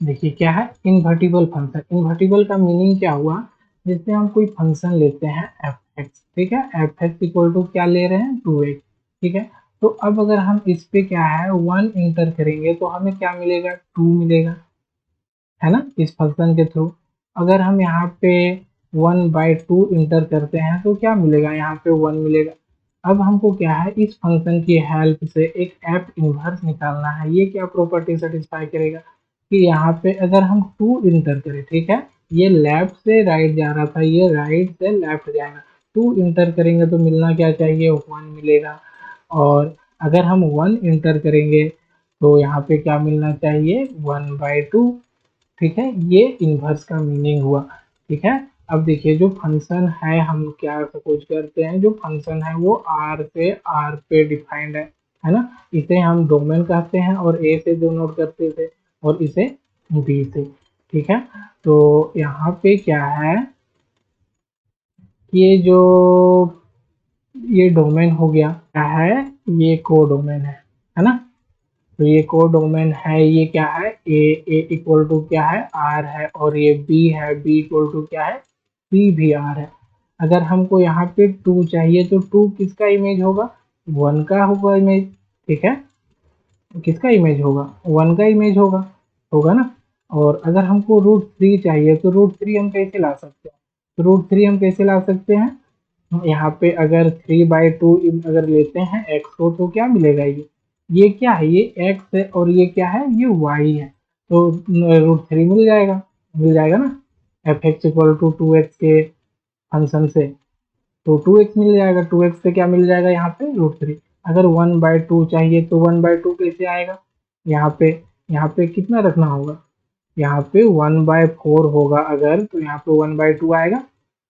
देखिए क्या है इन्वर्टिबल फंक्शन। इन्वर्टिबल का मीनिंग क्या हुआ, जैसे हम कोई फंक्शन लेते हैं एफ एक्स, ठीक है, एफ एक्स इक्वल टू क्या ले रहे हैं 2x, ठीक है। तो अब अगर हम इस पे क्या है 1 इंटर करेंगे तो हमें क्या मिलेगा 2 मिलेगा, है ना, इस फंक्शन के थ्रू। अगर हम यहाँ पे 1/2 इंटर करते हैं तो क्या मिलेगा, यहाँ पे 1 मिलेगा। अब हमको क्या है इस फंक्शन की हेल्प से एक एफ इनवर्स निकालना है। ये क्या प्रॉपर्टी सेटिस्फाई करेगा कि यहाँ पे अगर हम 2 इंटर करें, ठीक है, ये लेफ्ट से राइट जा रहा था, ये राइट से लेफ्ट जाएगा, 2 इंटर करेंगे तो मिलना क्या चाहिए 1 मिलेगा। और अगर हम 1 इंटर करेंगे तो यहाँ पे क्या मिलना चाहिए 1/2, ठीक है। ये इन्वर्स का मीनिंग हुआ, ठीक है। अब देखिए जो फंक्शन है हम क्या सपोज करते हैं, जो फंक्शन है वो आर से आर पे डिफाइंड है ना। इसे हम डोमेन कहते हैं और ए से डिनोट करते थे और इसे बी से, ठीक है। तो यहाँ पे क्या है, ये जो ये डोमेन हो गया क्या है, ये को डोमेन है ना। तो ये को डोमेन है, ये क्या है ए इक्वल टू क्या है आर है, और ये बी है, बी इक्वल टू क्या है बी भी आर है। अगर हमको यहाँ पे 2 चाहिए तो 2 किसका इमेज होगा 1 का होगा इमेज, ठीक है। किसका इमेज होगा 1 का इमेज होगा, होगा ना। और अगर हमको √3 चाहिए तो √3 हम कैसे ला सकते हैं, तो √3 हम कैसे ला सकते हैं, यहाँ पे अगर 3/2 अगर लेते हैं एक्स को तो क्या मिलेगा, ये क्या है ये एक्स है और ये क्या है ये वाई है, तो √3 मिल जाएगा ना। F x equal to 2x के फंक्शन से, तो 2x मिल जाएगा, 2x से क्या मिल जाएगा यहाँ पे √3। अगर 1/2 चाहिए तो 1/2 कैसे आएगा, यहाँ पे कितना रखना होगा, यहाँ पे 1/4 होगा अगर, तो यहाँ पे 1/2 आएगा।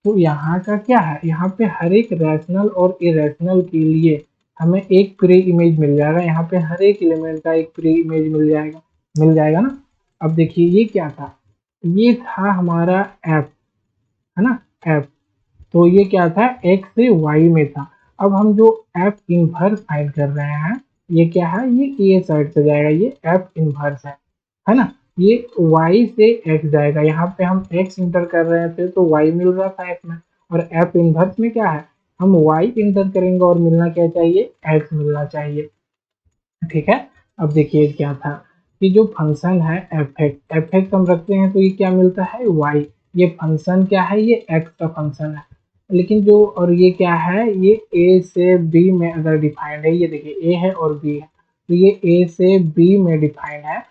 तो यहाँ का क्या है, यहाँ पे हर एक रैशनल और इरेशनल के लिए हमें एक प्री इमेज मिल जाएगा, यहाँ पे हर एक एलिमेंट का एक प्री इमेज मिल जाएगा ना। अब देखिए ये क्या था, ये था हमारा एफ, है ना, एफ। तो ये क्या था एक्स से वाई में था। अब हम जो एफ इनवर्स फाइंड कर रहे हैं, ये क्या है ये ए साइड से जाएगा, ये एफ इनवर्स है ना। ये y से x जाएगा, यहाँ पे हम x इंटर कर रहे थे तो y मिल रहा था x में, और f इनवर्स में क्या है हम y इंटर करेंगे और मिलना क्या चाहिए x मिलना चाहिए, ठीक है। अब देखिए क्या था कि जो फंक्शन है एफ एक्स हम रखते हैं तो ये क्या मिलता है y, ये फंक्शन क्या है ये x का फंक्शन है। लेकिन जो और ये क्या है ये a से b में अगर डिफाइंड है, ये देखिए a है और b है, तो ये a से b में डिफाइंड है।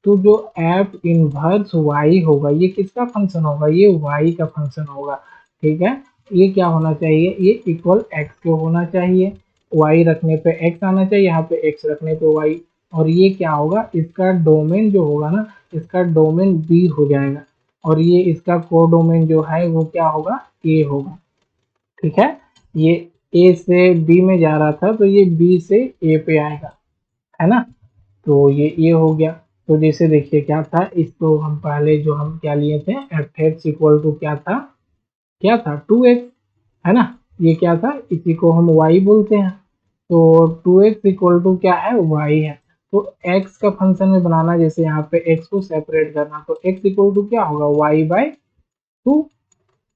तो जो एफ इनवर्स y होगा ये किसका फंक्शन होगा, ये y का फंक्शन होगा, ठीक है। ये क्या होना चाहिए ये इक्वल x के होना चाहिए, y रखने पे x आना चाहिए, यहाँ पे x रखने पे y। और ये क्या होगा इसका डोमेन जो होगा ना, इसका डोमेन b हो जाएगा, और ये इसका को डोमेन जो है वो क्या होगा a होगा, ठीक है। ये a से b में जा रहा था तो ये b से a पे आएगा, है ना। तो ये हो गया। तो जैसे देखिए क्या था, इसको हम पहले जो हम क्या लिए थे एफ एक्स इक्वल टू क्या था 2x, है ना। ये क्या था इसी को हम y बोलते हैं, तो 2x इक्वल टू क्या है y है। तो x का फंक्शन में बनाना, जैसे यहाँ पे x को सेपरेट करना, तो x इक्वल टू क्या होगा y/2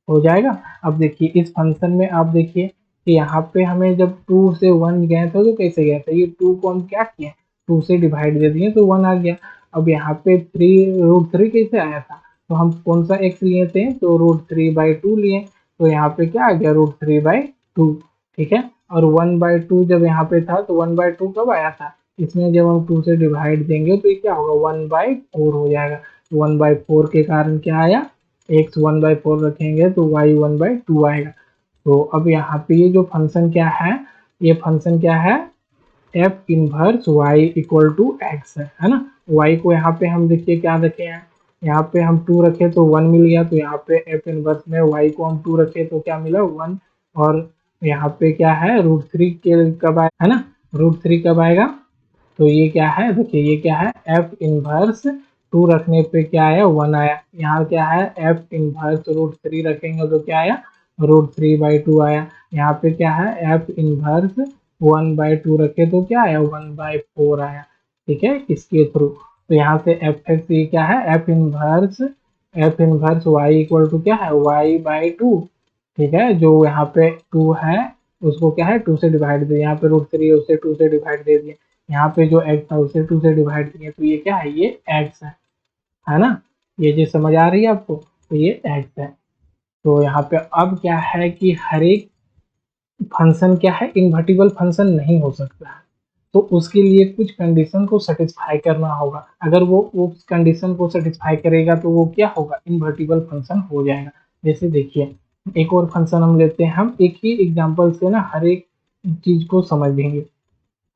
हो जाएगा। अब देखिए इस फंक्शन में आप देखिए कि यहाँ पे हमें जब 2 से 1 गए थे तो कैसे गए थे, ये 2 को हम क्या किए 2 से डिवाइड दे दिए तो 1 आ गया। अब यहाँ पे 3√3 कैसे आया था, तो हम कौन सा x लिए थे तो √3/2 लिए, तो यहाँ पे क्या आ गया √3/2, ठीक है। और 1/2 जब यहाँ पे था तो 1/2 कब आया था, इसमें जब हम 2 से डिवाइड देंगे तो ये क्या होगा 1/4 हो जाएगा। 1/4 के कारण क्या आया x 1/4 रखेंगे तो y 1/2 आएगा। तो अब यहाँ पे ये जो फंक्शन क्या है, ये फंक्शन क्या है f inverse y equal to x है ना। y को यहाँ पे हम देखिए क्या रखे हैं, यहाँ पे हम 2 रखे तो 1 मिल गया, तो यहाँ पे एफ इनवर्स में y को हम 2 रखे तो क्या मिला 1। और यहाँ पे क्या है √3 के कब आए है ना, √3 कब आएगा, तो ये क्या है देखिए ये क्या है एफ इनवर्स 2 रखने पे क्या आया 1 आया, यहाँ क्या है एफ इनवर्स √3 रखेंगे तो क्या आया √3/2 आया। यहाँ पे क्या है एफ इनवर्स 1/2 रखे तो क्या आया 1/4 आया, ठीक है, इसके थ्रू। तो यहाँ से एफ एक्स ये क्या है, f inverse y equal to क्या है, वाई बाई टू। ठीक है, जो यहाँ पे टू है उसको क्या है, टू से डिवाइड दे, यहाँ पे √3 है उसे टू से डिवाइड दे दिए, यहाँ पे जो एक्स था उसे टू से डिवाइड दिए, तो ये क्या है, ये एक्स है ना। ये चीज समझ आ रही है आपको, तो ये एक्स है। तो यहाँ पे अब क्या है कि हर एक फंक्शन क्या है, इन्वर्टिबल फंक्शन नहीं हो सकता है, तो उसके लिए कुछ कंडीशन को सेटिस्फाई करना होगा। अगर वो उस कंडीशन को सेटिस्फाई करेगा तो वो क्या होगा, इन्वर्टिबल फंक्शन हो जाएगा। जैसे देखिए, एक और फंक्शन हम लेते हैं, हम एक ही एग्जांपल से ना हर एक चीज को समझेंगे।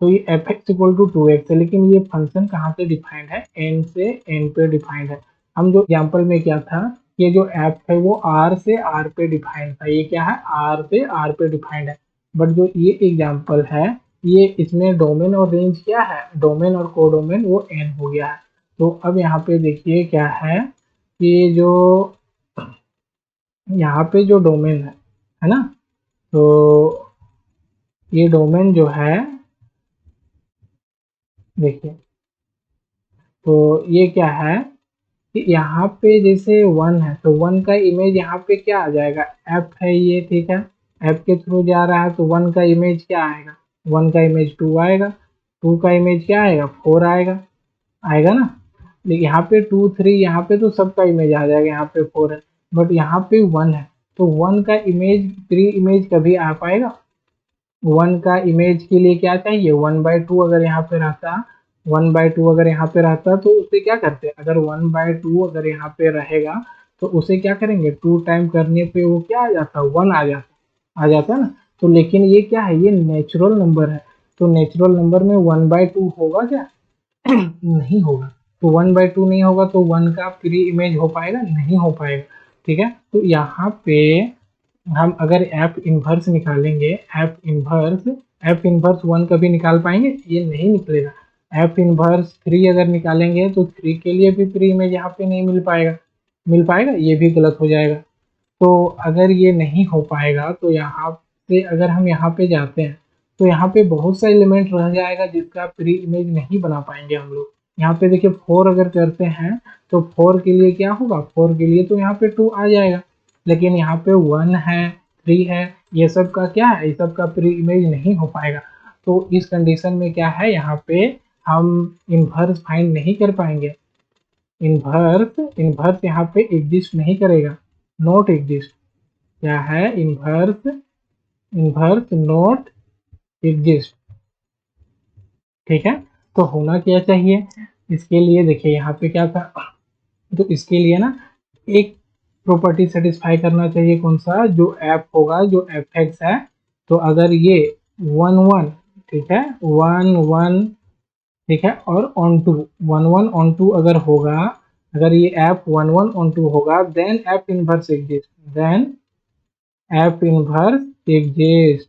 तो ये F x equal to 2x है, लेकिन ये फंक्शन कहाँ से डिफाइंड है, n से n पे डिफाइंड है। हम जो एग्जांपल में क्या था, ये जो एफ है वो r से r पे डिफाइंड था, ये क्या है, r से r पे डिफाइंड है। बट जो ये एग्जांपल है, ये इसमें डोमेन और रेंज क्या है, डोमेन और कोडोमेन वो n हो गया है। तो अब यहाँ पे देखिए क्या है कि जो यहाँ पे जो डोमेन है ना, तो ये डोमेन जो है, देखिए, तो ये क्या है कि यहाँ पे जैसे वन है तो वन का इमेज यहाँ पे क्या आ जाएगा, एफ है ये, ठीक है, एफ के थ्रू जा रहा है तो वन का इमेज क्या आएगा, वन का इमेज टू आएगा, टू का इमेज क्या आएगा, फोर आएगा, आएगा ना। लेकिन यहाँ पे टू थ्री, यहाँ पे तो सबका इमेज आ जाएगा, यहाँ पे फोर है, बट यहाँ पे वन है, तो वन का इमेज प्री इमेज कभी आ पाएगा। वन का इमेज के लिए क्या चाहिए, 1/2 अगर यहाँ पे रहता, 1/2 अगर यहाँ पे रहता तो उसे क्या करते, अगर 1/2 अगर यहाँ पे रहेगा तो उसे क्या करेंगे, टू टाइम करने पे वो क्या आ जाता, वन आ जाता ना। तो लेकिन ये क्या है, ये नेचुरल नंबर है, तो नेचुरल नंबर में 1/2 होगा क्या, नहीं होगा। तो 1/2 नहीं होगा तो वन का प्री इमेज हो पाएगा, नहीं हो पाएगा। ठीक है, तो यहाँ पे हम अगर एफ इनवर्स निकालेंगे, एफ इनवर्स वन कभी निकाल पाएंगे, ये नहीं निकलेगा। एफ इनवर्स थ्री अगर निकालेंगे तो थ्री के लिए भी प्री इमेज यहाँ पे नहीं मिल पाएगा, ये भी गलत हो जाएगा। तो अगर ये नहीं हो पाएगा तो यहाँ से अगर हम यहाँ पे जाते हैं तो यहाँ पे बहुत सा एलिमेंट रह जाएगा जिसका प्री इमेज नहीं बना पाएंगे हम लोग। यहाँ पे देखिए फोर अगर करते हैं तो फोर के लिए क्या होगा, फोर के लिए तो यहाँ पे टू आ जाएगा, लेकिन यहाँ पे वन है, थ्री है, ये सब का क्या है, ये सब का प्री इमेज नहीं हो पाएगा। तो इस कंडीशन में क्या है, यहाँ पे हम इन्वर्स फाइंड नहीं कर पाएंगे। इन्वर्स यहाँ पे एग्जिस्ट नहीं करेगा, नॉट एग्जिस्ट। क्या है, इन्वर्स नॉट एग्जिस्ट। ठीक है, तो होना क्या चाहिए, इसके लिए देखिए यहाँ पे क्या था, तो इसके लिए ना एक प्रॉपर्टी सेटिस्फाई करना चाहिए, कौन सा, जो एफ होगा, जो एफ एक्स है, तो अगर ये वन वन, ठीक है, वन वन, ठीक है, और onto, one one onto अगर होगा, अगर ये F one one onto होगा, then F inverse exist, then F inverse exist.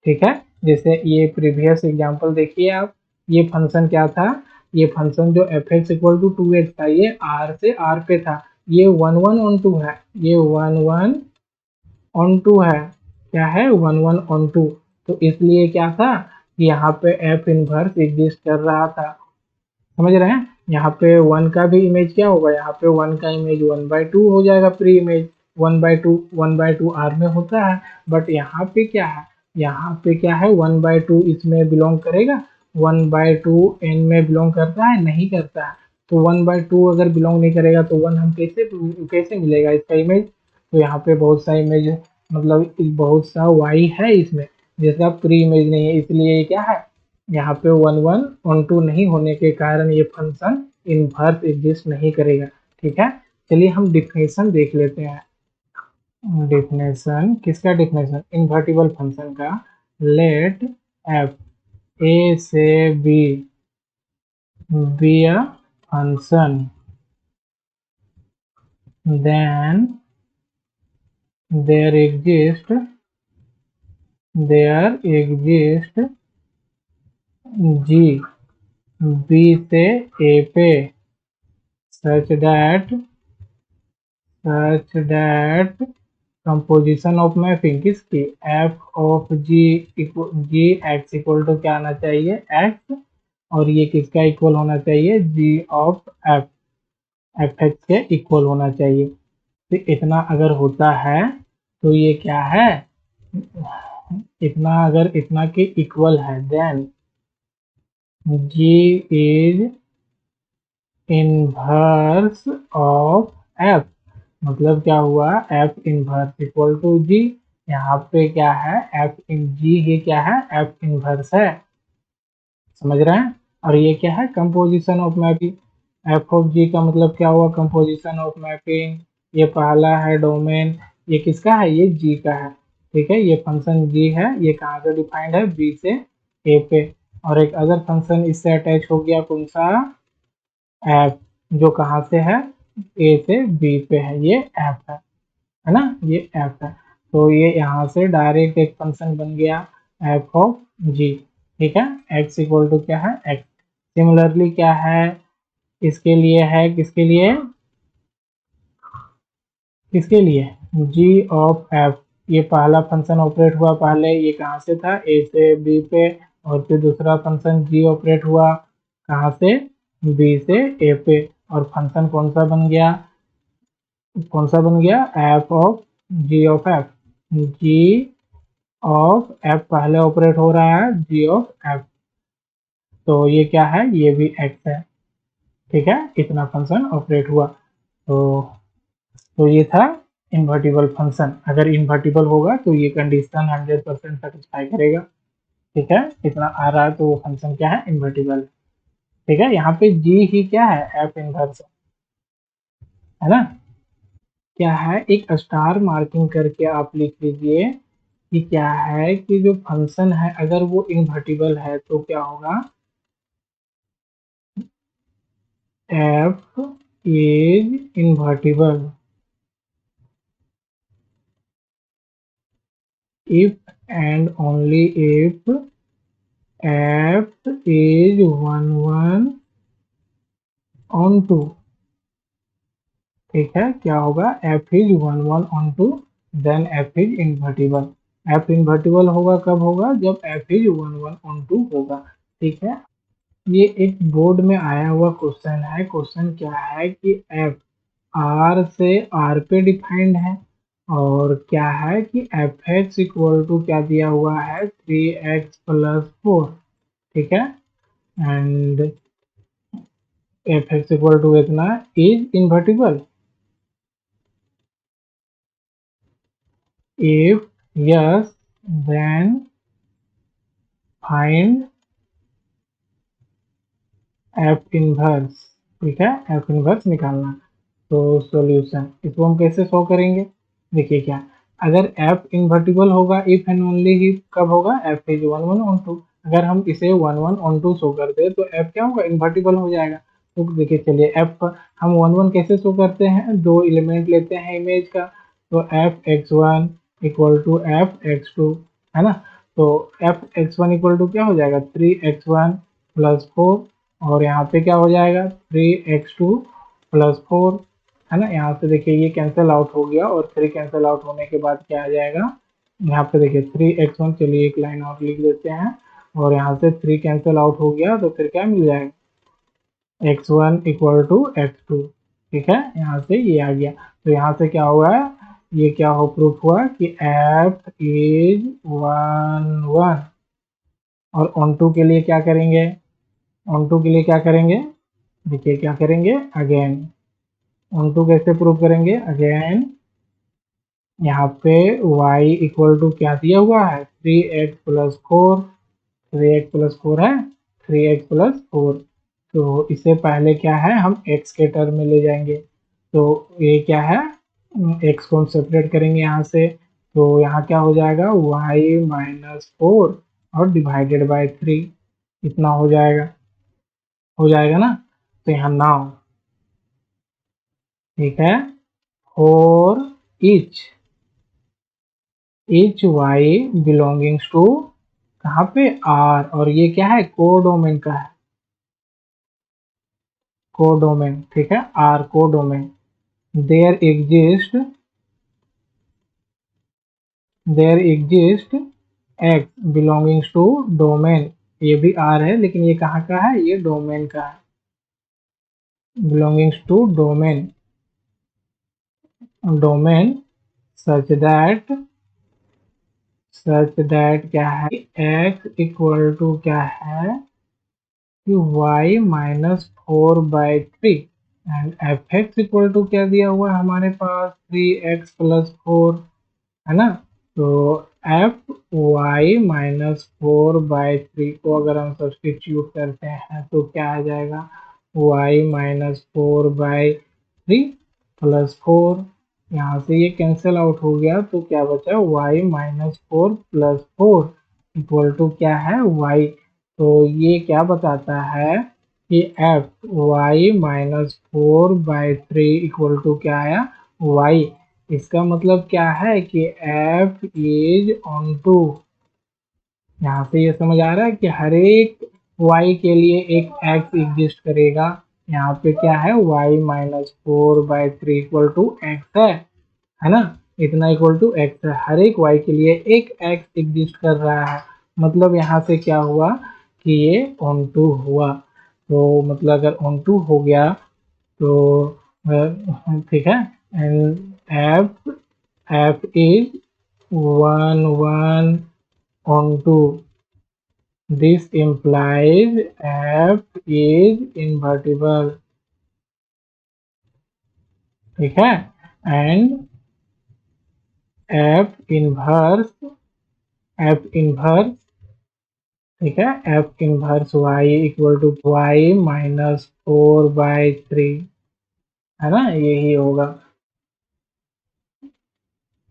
ठीक है, जैसे ये प्रीवियस एग्जांपल देखिए आप, ये फंक्शन क्या था, ये फंक्शन जो F x equal to 2x था, ये आर से आर पे था, ये वन वन ऑन टू है, ये वन वन ऑन टू है, क्या है, वन वन ऑन टू। तो इसलिए क्या था कि यहाँ पे एफ इनवर्स एग्जिस्ट कर रहा था, समझ रहे हैं। यहाँ पे वन का भी इमेज क्या होगा, यहाँ पे वन का इमेज 1/2 हो जाएगा, प्री इमेज 1/2 आर में होता है, बट यहाँ पे क्या है, यहाँ पे क्या है, 1/2 इसमें बिलोंग करेगा, 1/2 एन में बिलोंग करता है, नहीं करता है। तो 1/2 अगर बिलोंग नहीं करेगा तो वन हम कैसे कैसे मिलेगा इसका इमेज। तो यहाँ पे बहुत सा इमेज, मतलब बहुत सा वाई है इसमें जिसका प्री इमेज नहीं है, इसलिए ये क्या है, यहाँ पे वन वन ऑन टू नहीं होने के कारण ये फंक्शन इनवर्स एग्जिस्ट नहीं करेगा। ठीक है, चलिए हम डिफिनेशन देख लेते हैं। डिफिनेशन किसका, डिफिनेशन इन्वर्टिबल फंक्शन का, लेट एफ ए से B a function then there exist G B से ए पे such that composition of mapping किसकी, F of G, G X equal to क्या आना चाहिए, एक्स और ये किसका इक्वल होना चाहिए, जी ऑफ एफ, एफ एक्स के इक्वल होना चाहिए। तो इतना अगर होता है तो ये क्या है, इतना अगर इतना के इक्वल है then g is inverse of f. मतलब क्या हुआ, f inverse equal to g. यहाँ पे क्या है, एफ इन जी, ये क्या है, एफ इनवर्स है, समझ रहे हैं। और ये क्या है, composition of mapping. F of G का मतलब क्या हुआ, कंपोजिशन ऑफ मैपिंग। ये पहला है डोमेन, ये किसका है, ये जी का है, ठीक है। ये फंक्शन जी है, ये कहाँ से डिफाइंड है, बी से ए पे। और एक अदर फंक्शन इससे अटैच हो गया, कौन सा, एफ, जो कहाँ से है, ए से बी पे है, ये एफ है ना, ये एफ है। तो ये यहाँ से डायरेक्ट एक फंक्शन बन गया एफ ऑफ जी, ठीक है। एक्स इक्वल टू क्या है, एक्स। सिमिलरली क्या है, इसके लिए है, किसके लिए, किसके लिए, जी ऑफ एफ। ये पहला फंक्शन ऑपरेट हुआ पहले, ये कहाँ से था, ए से बी पे। और फिर दूसरा फंक्शन जी ऑपरेट हुआ कहाँ से, बी से ए पे। और फंक्शन कौन सा बन गया, कौन सा बन गया, f of g of f. G of f पहले ऑपरेट हो रहा है, जी ऑफ एफ। तो ये क्या है, ये भी एक्स है, ठीक है। इतना फंक्शन ऑपरेट हुआ। तो ये था इन्वर्टिबल फंक्शन। अगर इन्वर्टिबल होगा तो ये कंडीशन 100% सेटिस्फाई करेगा, ठीक है। इतना आ रहा है तो वो फंक्शन क्या है, इन्वर्टिबल, ठीक है। यहाँ पे जी ही क्या है, एफ इनवर्स है ना। क्या है, एक स्टार मार्किंग करके आप लिख लीजिए कि क्या है, कि जो फंक्शन है अगर वो इन्वर्टिबल है तो क्या होगा, F is invertible if and only if f is 1 1 on 2, ठीक है। क्या होगा, f is 1 1 on 2, देन f is invertible। f invertible होगा कब होगा, जब f is 1 1 on 2 होगा, ठीक है। ये एक बोर्ड में आया हुआ क्वेश्चन है। क्वेश्चन क्या है कि f r से r पे डिफाइंड है, और क्या है कि एफ एक्स इक्वल टू क्या दिया हुआ है, 3x+4, ठीक है। And F x equal to इतना is invertible, if yes then find F inverse, ठीक है। एफ इनवर्स निकालना। तो सॉल्यूशन, इसको हम कैसे सॉल्व करेंगे, देखिए क्या, अगर f इन्वर्टिबल होगा इफ एंड ओनली ही कब होगा, f इज 1 1 ऑन 2। अगर हम इसे 1 1 ऑन 2 शो कर दे तो f क्या होगा, इन्वर्टिबल हो जाएगा। तो देखिए चलिए, f हम 1 1 कैसे शो करते हैं, दो एलिमेंट लेते हैं इमेज का, तो f x one equal to f x two, है ना। तो f x one equal to क्या हो जाएगा, 3x1+4, और यहाँ पे क्या हो जाएगा, 3x2+4, है ना। यहाँ से देखिए ये कैंसिल आउट हो गया, और 3 कैंसिल आउट होने के बाद क्या आ जाएगा, यहाँ पे देखिए 3x1, चलिए एक लाइन और लिख देते हैं, और यहाँ से 3 कैंसिल आउट हो गया, तो फिर क्या मिल जाएगा, x1 इक्वल टू x2, ठीक है। यहाँ से ये आ गया। तो यहाँ से क्या हुआ है, ये क्या हो, प्रूफ हुआ कि f इज 1 1। और ऑन टू के लिए क्या करेंगे, ऑन टू के लिए क्या करेंगे, देखिए क्या करेंगे, अगेन ऑन टू कैसे प्रूव करेंगे, अगेन यहाँ पे y इक्वल टू क्या दिया हुआ है, 3x+4, 3x+4 है, 3x+4। तो इससे पहले क्या है, हम x के टर्म में ले जाएंगे। तो ये क्या है, x को हम सेपरेट करेंगे यहाँ से, तो यहाँ क्या हो जाएगा, y-4 और डिवाइडेड बाय 3, इतना हो जाएगा ना। तो यहाँ नाउ, ठीक है, for each y belongings to कहाँ पे, r, और ये क्या है, कोडोमेन का है, कोडोमेन, ठीक है, r codomain. There exist x belongings to domain ये भी आर है, लेकिन ये कहाँ का है, ये डोमेन का है, belongings to domain, domain such that क्या है, x इक्वल टू क्या है कि y minus 4/3 and F x equal to क्या दिया हुआ है हमारे पास, 3x+4, है ना। तो एफ वाई माइनस 4/3 को अगर हम सब्सटीट्यूट करते हैं तो क्या आ जाएगा, y माइनस 4/3 प्लस 4, यहाँ से ये कैंसिल आउट हो गया तो क्या बचा, y minus 4 plus 4 equal to क्या है, y। तो ये क्या बताता है कि f y minus 4/3 equal to क्या आया, y। इसका मतलब क्या है कि f इज ऑन टू, यहाँ से ये समझ आ रहा है कि हर एक y के लिए एक x एग्जिस्ट करेगा। यहाँ पे क्या है, y minus 4/3 equal to x है ना, इतना इक्वल टू एक्स है, हर एक y के लिए एक x एग्जिस्ट कर रहा है। मतलब यहाँ से क्या हुआ कि ये ऑन टू हुआ। तो मतलब अगर ऑन टू हो गया तो ठीक है, and F F is 1 1 on 2, this implies f is invertible, ठीक है। एंड f इनवर्स ठीक है, f inverse y equal to y minus 4/3, है ना, यही होगा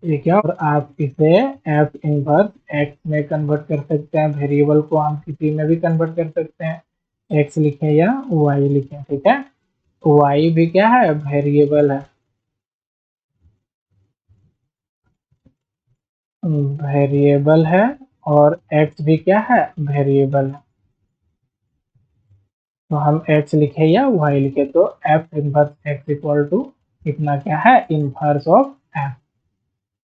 ये क्या। और आप इसे f इनवर्स x में कन्वर्ट कर सकते हैं, वेरिएबल को हम किसी में भी कन्वर्ट कर सकते हैं, x लिखें या y लिखें, ठीक है। y भी क्या है, वेरिएबल है, वेरिएबल है, और x भी क्या है, वेरिएबल है। तो हम x लिखे या y लिखे तो f inverse x equal to इतना क्या है, इनवर्स ऑफ f।